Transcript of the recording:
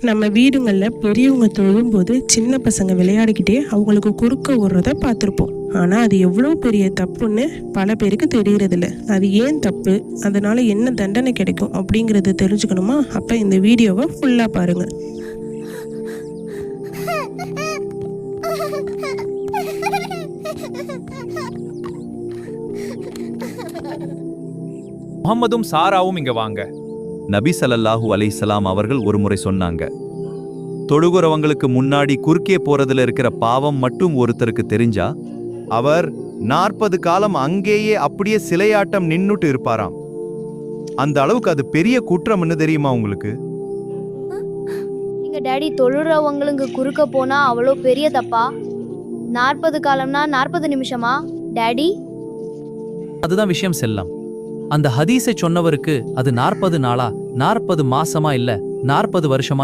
நம்ம வீடுங்களில் பெரியவங்க தொழும்போது சின்ன பசங்க விளையாடிக்கிட்டே அவங்களுக்கு குறுக்க ஓடுறத பார்த்துருப்போம். ஆனால் அது எவ்வளோ பெரிய தப்புன்னு பல பேருக்கு தெரியறதில்ல. அது ஏன் தப்பு, அதனால என்ன தண்டனை கிடைக்கும் அப்படிங்கிறத தெரிஞ்சுக்கணுமா? அப்போ இந்த வீடியோவை ஃபுல்லாக பாருங்கள். முகம்மதும் சாராவும் இங்க வாங்க. நபி ஸல்லல்லாஹு அலைஹிஸ்ஸலாம் அவர்கள் ஒருமுறை சொன்னாங்க, தொழுகிறவங்களுக்கு முன்னாடி குறுக்கே போறதுல இருக்கிற பாவம் மட்டும் ஒருத்தருக்கு தெரிஞ்சா அவர் 40 காலம் அங்கேயே அப்படியே சிலையாட்டம் நின்னுட்டு இருப்பாராம். அந்த அளவுக்கு அது பெரிய குற்றம்னு தெரியுமா உங்களுக்கு? எங்க டாடி தொழுறவங்களுக்கு குறுக்க போனா அவ்வளோ பெரிய தப்பா? 40 காலம்னா 40 நிமிஷமா டாடி? அதுதான் விஷயம் செல்லம். அந்த ஹதீஸை சொன்னவருக்கு அது 40 நாளா 40 மாசமா இல்ல 40 வருஷமா